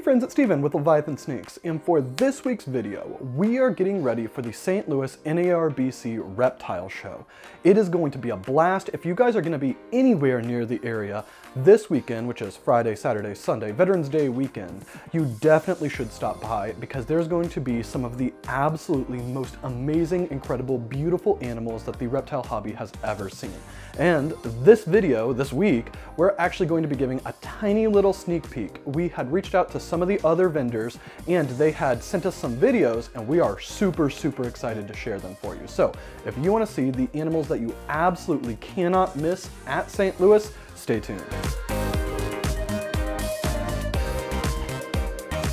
friends, it's Steven with Leviathan Sneaks, and for this week's video, we are getting ready for the St. Louis NARBC Reptile Show. It is going to be a blast. If you guys are going to be anywhere near the area this weekend, which is Friday, Saturday, Sunday, Veterans Day weekend, you definitely should stop by because there's going to be some of the absolutely most amazing, incredible, beautiful animals that the reptile hobby has ever seen. And this video, this week, we're actually going to be giving a tiny little sneak peek. We had reached out to some of the other vendors and they had sent us some videos, and we are super excited to share them for you. So if you want to see the animals that you absolutely cannot miss at St. Louis, stay tuned.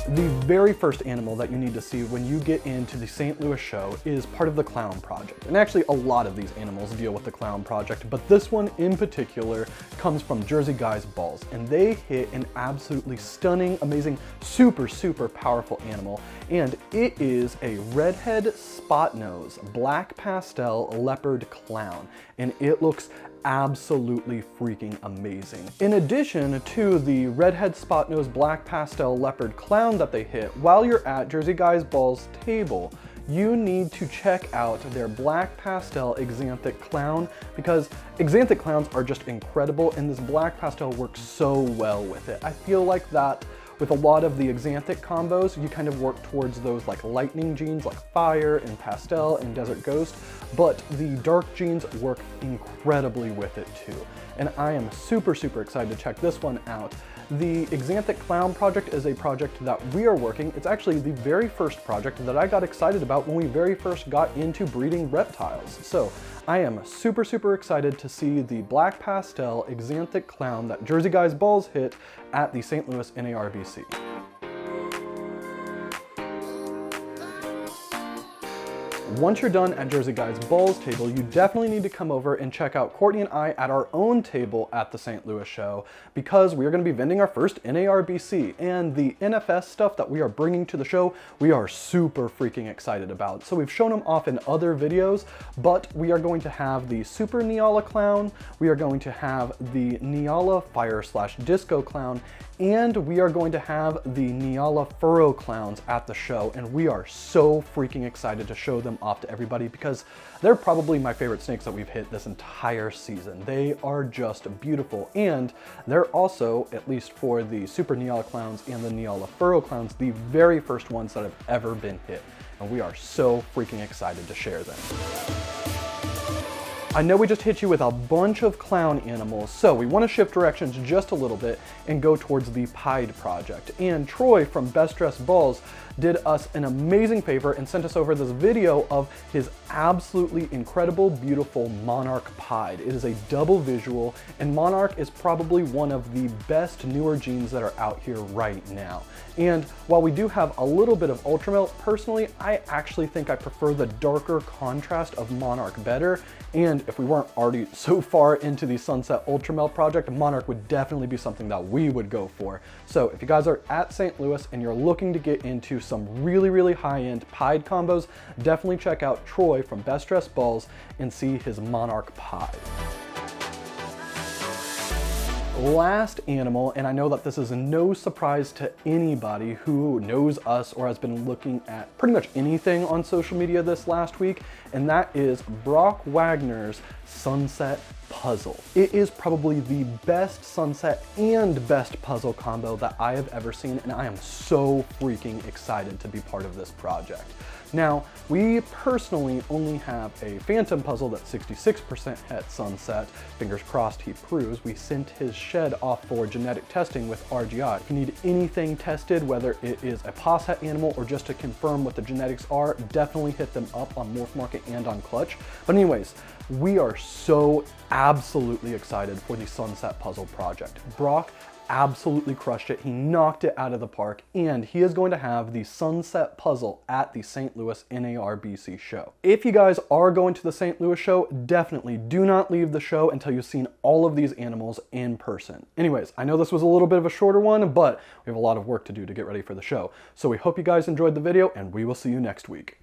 The very first animal that you need to see when you get into the St. Louis show is part of the Clown Project. And actually a lot of these animals deal with the Clown Project, but this one in particular comes from Jersey Guy's Balls. And they hit an absolutely stunning, amazing, super powerful animal. And it is a redhead spot nose, black pastel leopard clown. And it looks absolutely freaking amazing. In addition to the redhead spot nose black pastel leopard clown that they hit, while you're at Jersey Guy's Balls table, you need to check out their black pastel axanthic clown, because axanthic clowns are just incredible and this black pastel works so well with it. I feel like that with a lot of the axanthic combos, you kind of work towards those like lightning genes like fire and pastel and desert ghost, but the dark genes work incredibly with it too. And I am super excited to check this one out. The Axanthic Clown project is a project that we are working. It's actually the very first project that I got excited about when we very first got into breeding reptiles. So I am super excited to see the black pastel Axanthic Clown that Jersey Guy's Balls hit at the St. Louis NARBC. Once you're done at Jersey Guy's Balls table, you definitely need to come over and check out Courtney and I at our own table at the St. Louis show, because we are going to be vending our first NARBC, and the NFS stuff that we are bringing to the show, we are super freaking excited about. So we've shown them off in other videos, but we are going to have the Super Neala Clown, we are going to have the Neala Fire/Disco Clown, and we are going to have the Neala Furrow Clowns at the show, and we are so freaking excited to show them off to everybody because they're probably my favorite snakes that we've hit this entire season. They are just beautiful, and they're also, at least for the Super Neala Clowns and the Neala Furrow Clowns, the very first ones that have ever been hit, and we are so freaking excited to share them. I know we just hit you with a bunch of clown animals, so we want to shift directions just a little bit and go towards the Pied project. And Troy from Best Dressed Balls did us an amazing favor and sent us over this video of his absolutely incredible, beautiful Monarch Pied. It is a double visual, and Monarch is probably one of the best newer genes that are out here right now. And while we do have a little bit of Ultramelt, personally, I actually think I prefer the darker contrast of Monarch better. And if we weren't already so far into the Sunset Ultramelt project, Monarch would definitely be something that we would go for. So if you guys are at St. Louis and you're looking to get into some really high-end Pied combos, definitely check out Troy from Best Dressed Balls and see his Monarch Pied. Last animal, and I know that this is no surprise to anybody who knows us or has been looking at pretty much anything on social media this last week, and that is Brock Wagner's Sunset Puzzle. It is probably the best sunset and best puzzle combo that I have ever seen, and I am so freaking excited to be part of this project. Now, we personally only have a Phantom puzzle that's 66% het sunset. Fingers crossed he proves. We sent his shed off for genetic testing with RGI. If you need anything tested, whether it is a pos het animal or just to confirm what the genetics are, definitely hit them up on MorphMarket and on Clutch. But anyways, we are so absolutely excited for the Sunset Puzzle project. Brock absolutely crushed it. He knocked it out of the park, and he is going to have the Sunset Puzzle at the St. Louis NARBC show. If you guys are going to the St. Louis show, definitely do not leave the show until you've seen all of these animals in person. Anyways, I know this was a little bit of a shorter one, but we have a lot of work to do to get ready for the show. So we hope you guys enjoyed the video, and we will see you next week.